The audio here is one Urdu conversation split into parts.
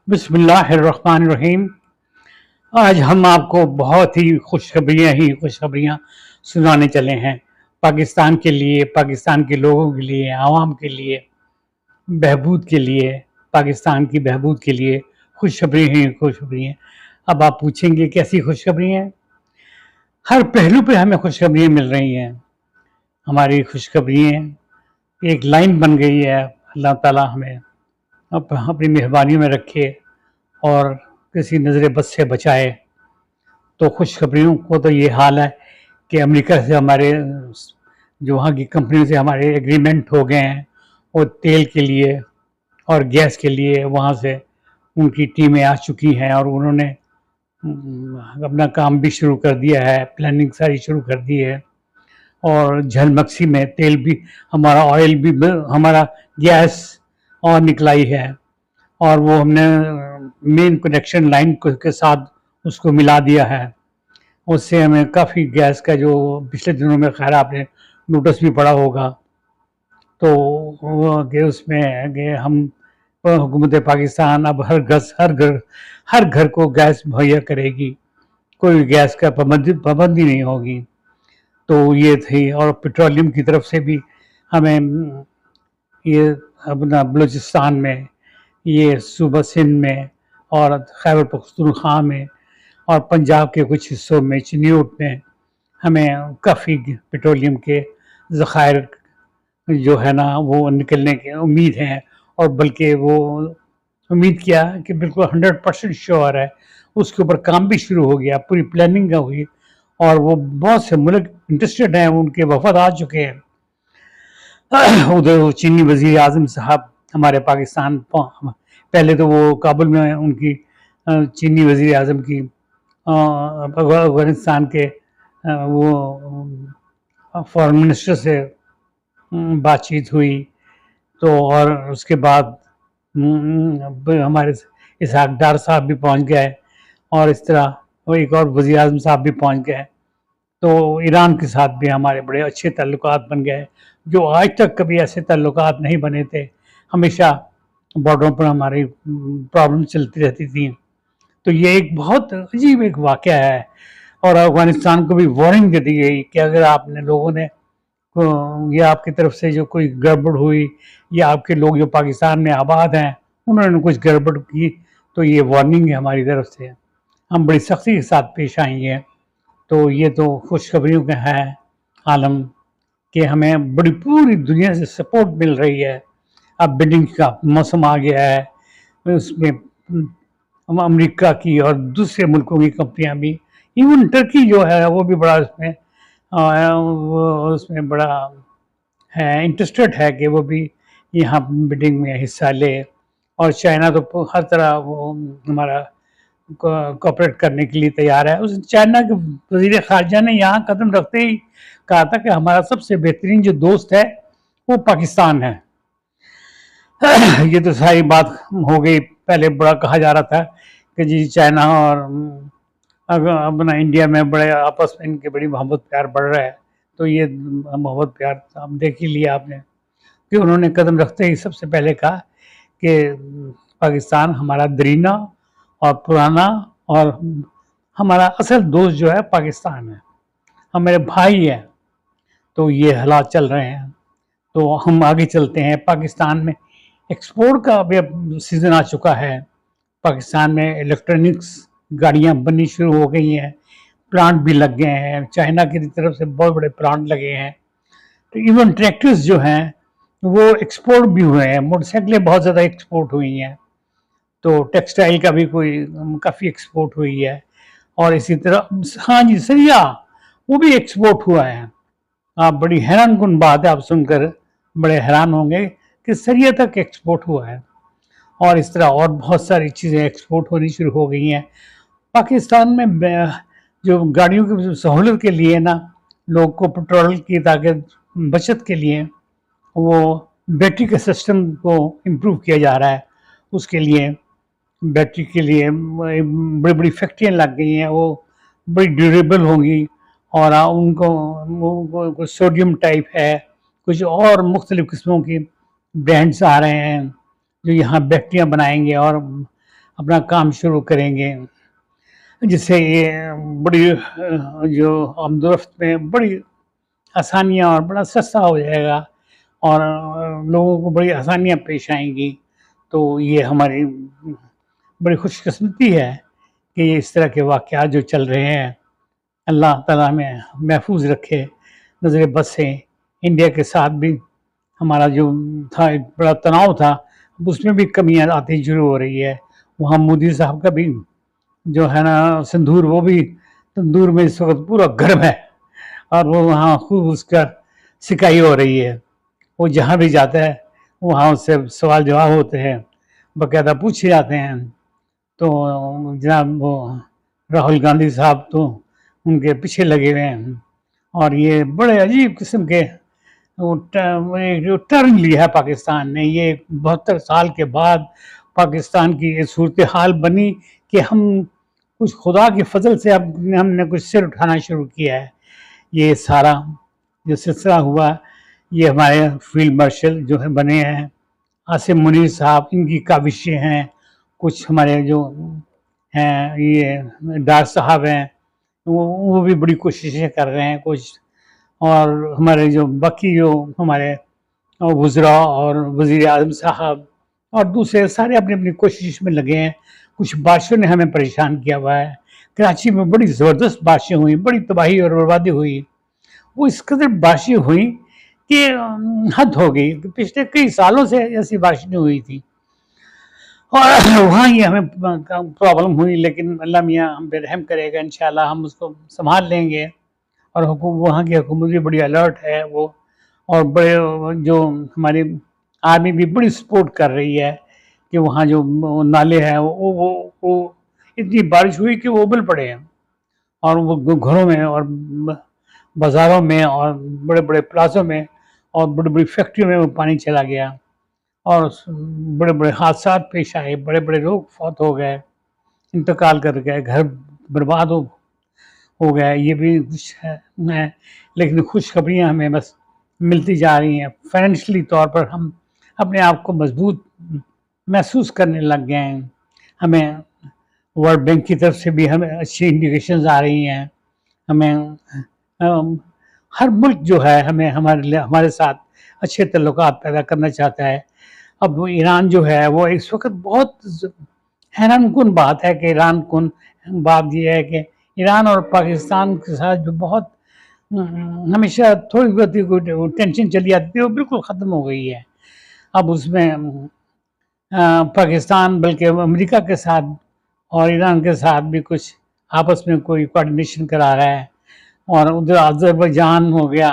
بسم اللہ الرحمن الرحیم۔ آج ہم آپ کو بہت ہی خوشخبریاں سنانے چلے ہیں، پاکستان کے لیے، پاکستان کے لوگوں کے لیے، عوام کے لیے، بہبود کے لیے، پاکستان کی بہبود کے لیے خوشخبریاں۔ اب آپ پوچھیں گے کیسی خوشخبریاں ہیں؟ ہر پہلو پہ ہمیں خوشخبریاں مل رہی ہیں۔ ہماری خوشخبریاں ایک لائن بن گئی ہے، اللہ تعالیٰ ہمیں اپنی مہربانی میں رکھے اور کسی نظر بد سے بچائے۔ تو خوشخبریوں کو تو یہ حال ہے کہ امریکہ سے ہمارے جو وہاں کی کمپنیوں سے ہمارے ایگریمنٹ ہو گئے ہیں، اور تیل کے لیے اور گیس کے لیے وہاں سے ان کی ٹیمیں آ چکی ہیں، اور انہوں نے اپنا کام بھی شروع کر دیا ہے، پلاننگ ساری شروع کر دی ہے۔ اور جھل مکسی میں تیل بھی، ہمارا آئل بھی، ہمارا گیس اور نکلائی ہے، اور وہ ہم نے مین کنیکشن لائن کے ساتھ اس کو ملا دیا ہے۔ اس سے ہمیں کافی گیس کا، جو پچھلے دنوں میں خیر آپ نے نوٹس بھی پڑا ہوگا، تو کہ اس میں کہ ہم حکومت پاکستان اب ہر گھر کو گیس مہیا کرے گی، کوئی گیس کا پابندی نہیں ہوگی۔ تو یہ تھی، اور پیٹرولیم کی طرف سے بھی ہمیں یہ اپنا بلوچستان میں، یہ صوبہ سندھ میں، اور خیبر پختونخوا میں، اور پنجاب کے کچھ حصوں میں، چنیوٹ میں ہمیں کافی پیٹرولیم کے ذخائر جو ہے نا وہ نکلنے کی امید ہے، اور بلکہ وہ امید کیا کہ بالکل 100% شور ہے، اس کے اوپر کام بھی شروع ہو گیا، پوری پلاننگ ہوئی، اور وہ بہت سے ملک انٹرسٹڈ ہیں، ان کے وفد آ چکے ہیں۔ ادھر چینی وزیر اعظم صاحب ہمارے پاکستان پہلے تو وہ کابل میں ان کی چینی وزیر اعظم کی افغانستان کے وہ فارن منسٹر سے بات چیت ہوئی، تو اور اس کے بعد ہمارے اسحاق ڈار صاحب بھی پہنچ گئے، اور اس طرح وہ ایک اور وزیر اعظم صاحب بھی پہنچ گئے۔ تو ایران کے ساتھ بھی ہمارے بڑے اچھے تعلقات بن گئے، جو آج تک کبھی ایسے تعلقات نہیں بنے تھے، ہمیشہ بارڈروں پر ہماری پرابلم چلتی رہتی تھیں۔ تو یہ ایک بہت عجیب ایک واقعہ ہے، اور افغانستان کو بھی وارننگ دے دی گئی کہ اگر آپ نے لوگوں نے یا آپ کی طرف سے جو کوئی گڑبڑ ہوئی، یا آپ کے لوگ جو پاکستان میں آباد ہیں انہوں نے کچھ گڑبڑ کی، تو یہ وارننگ ہے ہماری طرف سے، ہم بڑی سختی کے ساتھ پیش آئیں گے۔ تو یہ تو خوشخبریوں کا ہے عالم کہ ہمیں بڑی پوری دنیا سے سپورٹ مل رہی ہے۔ اب بڈنگ کا موسم آ گیا ہے، اس میں امریکہ کی اور دوسرے ملکوں کی کمپنیاں بھی، ایون ٹرکی جو ہے وہ بھی بڑا اس میں بڑا ہے انٹرسٹڈ ہے کہ وہ بھی یہاں بڈنگ میں حصہ لے، اور چائنا تو ہر طرح وہ ہمارا کوآپریٹ کرنے کے لیے تیار ہے۔ اس چائنا کے وزیر خارجہ نے یہاں قدم رکھتے ہی کہا تھا کہ ہمارا سب سے بہترین جو دوست ہے وہ پاکستان ہے۔ یہ تو ساری بات ہو گئی، پہلے بڑا کہا جا رہا تھا کہ جی چائنا اور اپنا انڈیا میں بڑے آپس میں ان کے بڑی محبت پیار بڑھ رہا ہے، تو یہ محبت پیار آپ دیکھ ہی لیا آپ نے کہ انہوں نے قدم رکھتے ہی سب سے پہلے کہا کہ پاکستان ہمارا درینہ اور پرانا اور ہمارا اصل دوست جو ہے پاکستان ہے، ہمارے بھائی ہیں۔ تو یہ حالات چل رہے ہیں، تو ہم آگے چلتے ہیں۔ پاکستان میں ایکسپورٹ کا اب سیزن آ چکا ہے، پاکستان میں الیکٹرانکس گاڑیاں بننی شروع ہو گئی ہیں، پلانٹ بھی لگ گئے ہیں، چائنا کی طرف سے بہت بڑے پلانٹ لگے ہیں۔ تو ایون ٹریکٹرز جو ہیں وہ ایکسپورٹ بھی ہوئے ہیں، موٹر سائیکلیں بہت زیادہ ایکسپورٹ ہوئی ہیں، تو ٹیکسٹائل کا بھی کافی ایکسپورٹ ہوئی ہے، اور اسی طرح ہاں جی سریا وہ بھی ایکسپورٹ ہوا ہے۔ آپ بڑی حیران کن بات ہے، آپ سن کر بڑے حیران ہوں گے کہ سریا تک ایکسپورٹ ہوا ہے، اور اس طرح اور بہت ساری چیزیں ایکسپورٹ ہونی شروع ہو گئی ہیں۔ پاکستان میں جو گاڑیوں کی سہولت کے لیے نا، لوگ کو پیٹرول کی تاکہ بچت کے لیے وہ بیٹری کے سسٹم کو امپروو کیا جا رہا ہے، اس کے لیے بیٹری کے لیے بڑی بڑی فیکٹریاں لگ گئی ہیں، وہ بڑی ڈیوریبل ہوں گی، اور ان کو سوڈیم ٹائپ ہے، کچھ اور مختلف قسموں کی برانڈس آ رہے ہیں جو یہاں بیٹریاں بنائیں گے اور اپنا کام شروع کریں گے، جس سے یہ بڑی جو آمد و رفت میں بڑی آسانیاں اور بڑا سستا ہو جائے گا، اور لوگوں کو بڑی آسانیاں پیش آئیں گی. تو یہ ہماری بڑی خوش قسمتی ہے کہ یہ اس طرح کے واقعات جو چل رہے ہیں اللہ تعالیٰ ہمیں محفوظ رکھے، نظر بد سے. انڈیا کے ساتھ بھی ہمارا جو تھا ایک بڑا تناؤ تھا، اب اس میں بھی کمیاں آتی شروع ہو رہی ہے. وہاں مودی صاحب کا بھی جو ہے نا سندور، وہ بھی تندور میں اس وقت پورا گرم ہے، اور وہ وہاں خوب اس کا سکائی ہو رہی ہے. وہ جہاں بھی جاتا ہے وہاں اس سے سوال جواب ہوتے ہیں، باقاعدہ پوچھے جاتے ہیں. تو جناب وہ راہل گاندھی صاحب تو ان کے پیچھے لگے ہوئے ہیں، اور یہ بڑے عجیب قسم کے جو ٹرن لیا ہے پاکستان نے. یہ 72 سال کے بعد پاکستان کی یہ صورتحال بنی کہ ہم کچھ خدا کے فضل سے اب ہم نے کچھ سر اٹھانا شروع کیا ہے. یہ سارا جو سلسلہ ہوا، یہ ہمارے فیلڈ مارشل جو ہے بنے ہیں عاصم منیر صاحب، ان کی کاوشیں ہیں. کچھ ہمارے جو ہیں یہ ڈار صاحب ہیں، وہ بھی بڑی کوششیں کر رہے ہیں کچھ. اور ہمارے جو باقی جو ہمارے وزراء اور وزیر اعظم صاحب اور دوسرے سارے اپنی اپنی کوشش میں لگے ہیں. کچھ بارشوں نے ہمیں پریشان کیا ہوا ہے. کراچی میں بڑی زبردست بارشیں ہوئیں، بڑی تباہی اور بربادی ہوئی. وہ اس قدر بارشیں ہوئیں کہ حد ہو گئی. پچھلے کئی سالوں سے ایسی بارش نہیں ہوئی تھی، اور وہاں یہ ہمیں پرابلم ہوئی. لیکن اللہ میاں ہم پہ رحم کرے گا، انشاءاللہ ہم اس کو سنبھال لیں گے. اور وہاں کی حکومت بھی بڑی الرٹ ہے وہ، اور بڑے جو ہماری آرمی بھی بڑی سپورٹ کر رہی ہے کہ وہاں جو نالے ہیں وہ اتنی بارش ہوئی کہ وہ ابل پڑے ہیں، اور وہ گھروں میں اور بازاروں میں اور بڑے بڑے پلازوں میں اور بڑی بڑی فیکٹریوں میں وہ پانی چلا گیا، اور بڑے بڑے حادثات پیش آئے. بڑے بڑے لوگ فوت ہو گئے، انتقال کر گئے، گھر برباد ہو گیا. یہ بھی کچھ ہے، لیکن خوشخبریاں ہمیں بس ملتی جا رہی ہیں. فائنینشلی طور پر ہم اپنے آپ کو مضبوط محسوس کرنے لگ گئے ہیں. ہمیں ورلڈ بینک کی طرف سے بھی ہمیں اچھی انڈیکیشنز آ رہی ہیں. ہمیں ہر ملک جو ہے ہمارے ساتھ اچھے تعلقات پیدا کرنا چاہتا ہے. اب ایران جو ہے وہ اس وقت بہت حیران کن بات ہے کہ ایران کن بات یہ ہے کہ ایران اور پاکستان کے ساتھ جو بہت ہمیشہ تھوڑی بہت ٹینشن چلی آتی تھی، وہ بالکل ختم ہو گئی ہے. اب اس میں پاکستان بلکہ امریکہ کے ساتھ اور ایران کے ساتھ بھی کچھ آپس میں کوئی کوارڈینیشن کرا رہا ہے. اور ادھر آذربائیجان ہو گیا،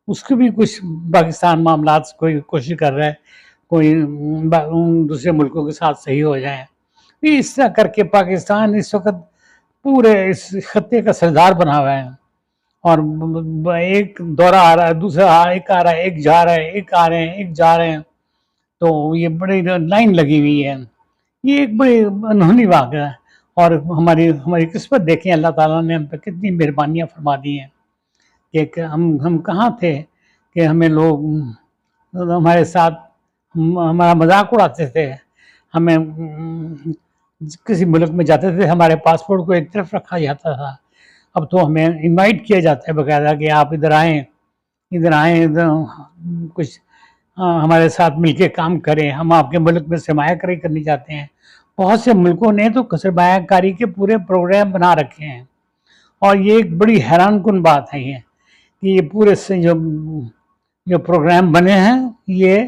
اس کے بھی کچھ پاکستان معاملات کوئی کوشش کر رہا ہے کوئی دوسرے ملکوں کے ساتھ صحیح ہو جائیں. اس طرح کر کے پاکستان اس وقت پورے اس خطے کا سردار بنا ہوا ہے، اور ایک دورہ آ رہا ہے، دوسرا ایک آ رہا ہے، ایک جا رہا ہے، ایک آ رہے ہیں، ایک جا رہے ہیں. تو یہ بڑی لائن لگی ہوئی ہے. یہ ایک بڑی انہونی واقعہ ہے. اور ہماری قسمت دیکھیں، اللہ تعالیٰ نے ہم پہ کتنی مہربانیاں فرما دی ہیں کہ ہم کہاں تھے کہ ہمیں لوگ ہمارے ساتھ ہمارا مذاق اڑاتے تھے. ہمیں کسی ملک میں جاتے تھے ہمارے پاسپورٹ کو ایک طرف رکھا جاتا تھا. اب تو ہمیں انوائٹ کیا جاتا ہے باقاعدہ کہ آپ ادھر آئیں ادھر کچھ ہمارے ساتھ مل کے کام کریں. ہم آپ کے ملک میں سرمایہ کاری کرنی چاہتے ہیں. بہت سے ملکوں نے تو سرمایہ کاری کے پورے پروگرام بنا رکھے ہیں، اور یہ ایک بڑی حیران کن بات ہے یہ کہ یہ پورے سے جو پروگرام بنے ہیں یہ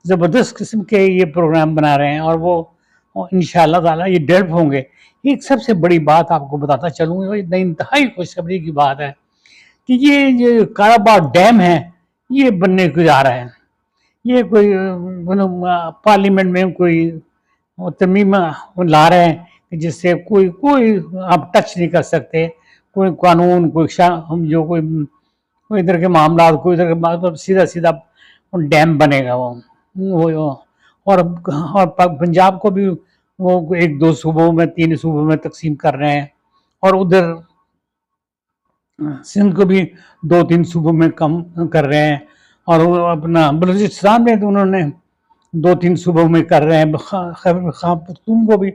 زبردست قسم کے یہ پروگرام بنا رہے ہیں، اور وہ انشاءاللہ تعالیٰ یہ ڈیولپ ہوں گے. ایک سب سے بڑی بات آپ کو بتاتا چلوں، یہ انتہائی خوشخبری کی بات ہے کہ یہ جو کاراباغ ڈیم ہے یہ بننے کو جا رہا ہے. یہ کوئی پارلیمنٹ میں کوئی ترمیم لا رہے ہیں جس سے کوئی آپ ٹچ نہیں کر سکتے. کوئی قانون جو کوئی ادھر کے معاملات، کوئی ادھر کے معاملات، سیدھا ڈیم بنے گا وہ. اور پنجاب کو بھی وہ 1-2 صوبوں میں 3 صوبوں میں تقسیم کر رہے ہیں، اور ادھر سندھ کو بھی 2-3 صوبوں میں کم کر رہے ہیں، اور اپنا بلوچستان میں تو انہوں نے 2-3 صوبوں میں کر رہے ہیں. خیبر پختونخوا کو بھی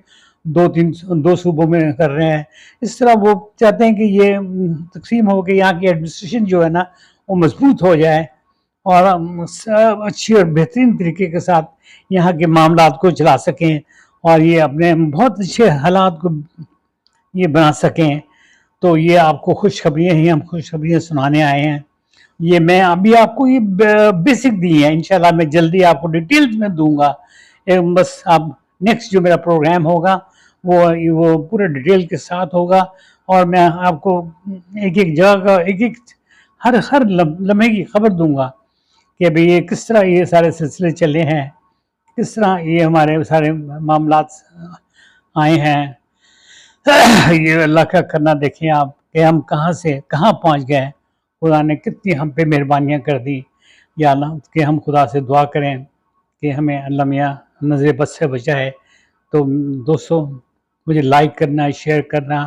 دو صوبوں میں کر رہے ہیں. اس طرح وہ چاہتے ہیں کہ یہ تقسیم ہو کے یہاں کی ایڈمنسٹریشن جو ہے نا وہ مضبوط ہو جائے اور اچھی اور بہترین طریقے کے ساتھ یہاں کے معاملات کو چلا سکیں اور یہ اپنے بہت اچھے حالات کو یہ بنا سکیں. تو یہ آپ کو خوشخبریاں ہیں، ہم خوشخبریاں سنانے آئے ہیں. یہ میں ابھی آپ کو یہ بیسک دی ہیں، انشاءاللہ میں جلدی آپ کو ڈیٹیلز میں دوں گا. بس آپ نیکسٹ جو میرا پروگرام ہوگا وہ پورے ڈیٹیل کے ساتھ ہوگا اور میں آپ کو ایک ایک جگہ کا ایک ہر لمحے کی خبر دوں گا کہ بھئی یہ کس طرح یہ سارے سلسلے چلے ہیں، کس طرح یہ ہمارے سارے معاملات آئے ہیں. یہ اللہ کا کرنا دیکھیں آپ کہ ہم کہاں سے کہاں پہنچ گئے. خدا نے کتنی ہم پہ مہربانیاں کر دی. یا اللہ کہ ہم خدا سے دعا کریں کہ ہمیں اللہ میاں نظر بد سے بچائے. تو دوستو مجھے لائک کرنا، شیئر کرنا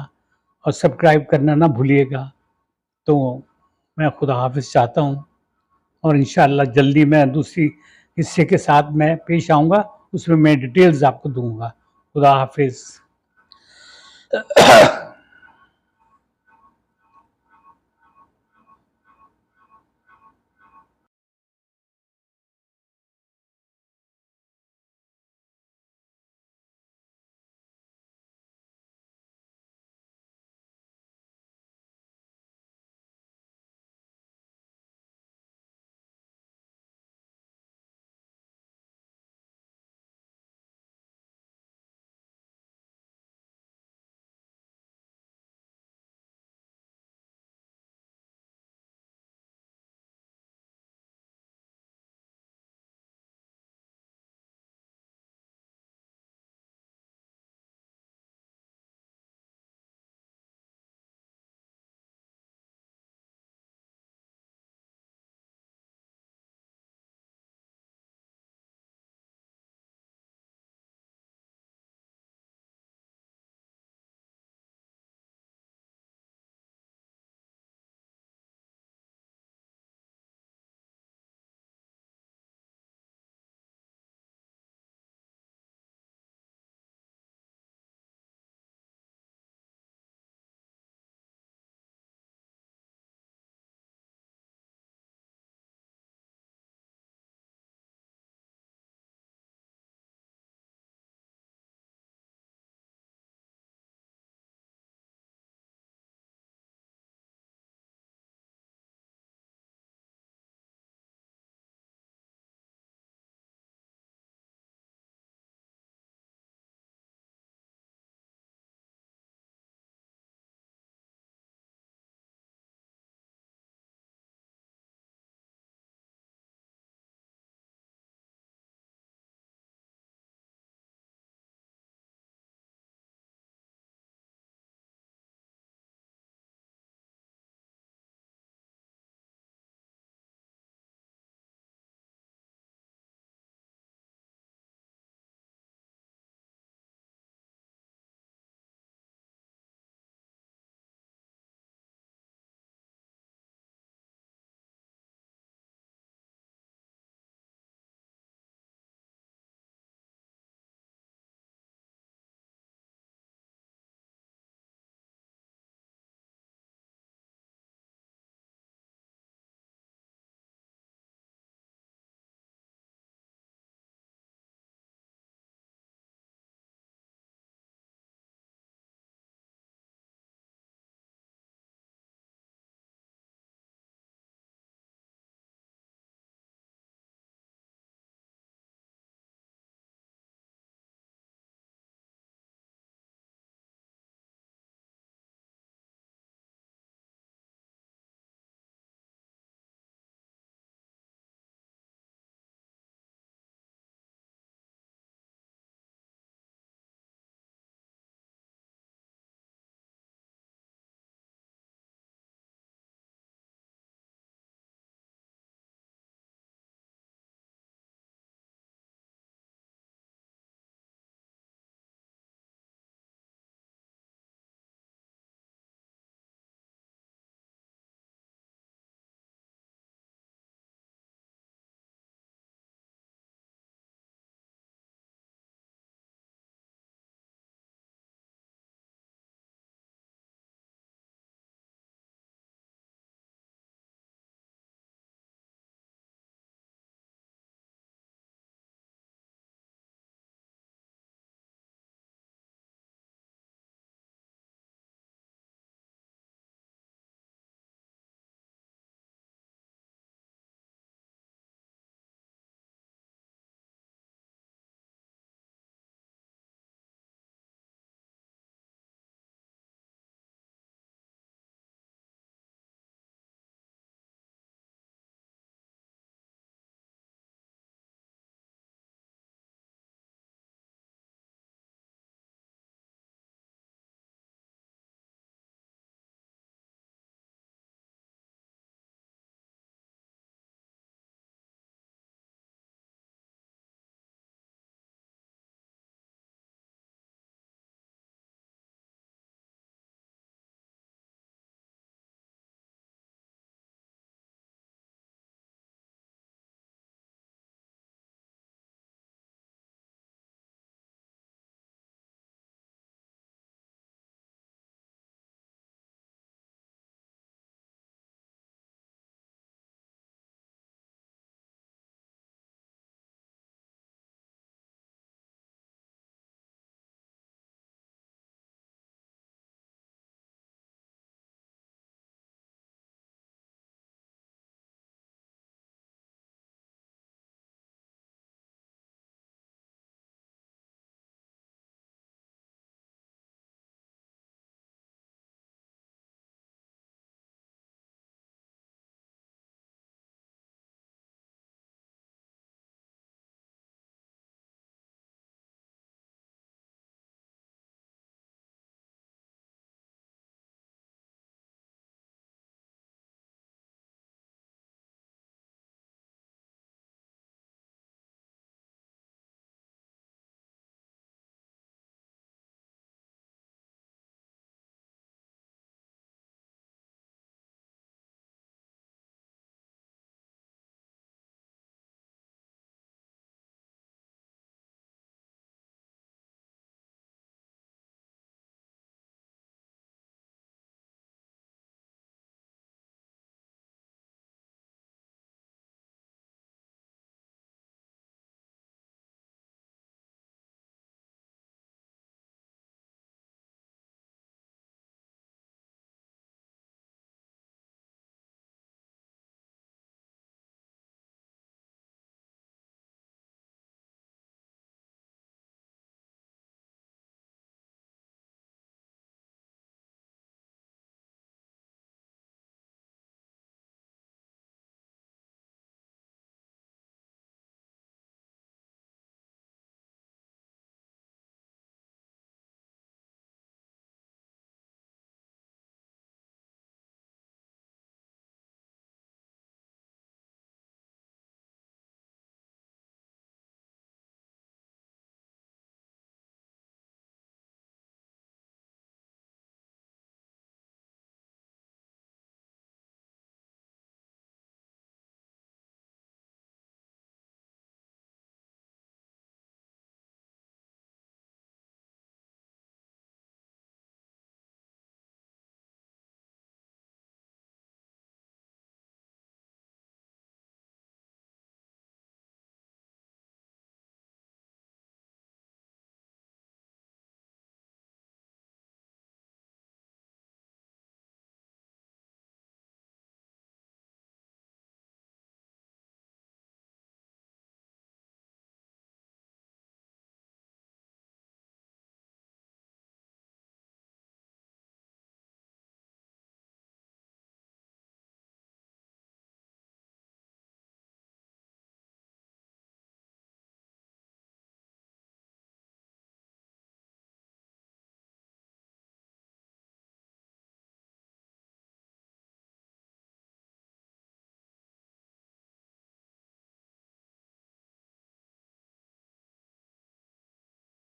اور سبسکرائب کرنا نہ بھولیے گا. تو میں خدا حافظ چاہتا ہوں اور انشاءاللہ جلدی میں دوسری حصے کے ساتھ میں پیش آؤں گا، اس میں ڈیٹیلز آپ کو دوں گا. خدا حافظ.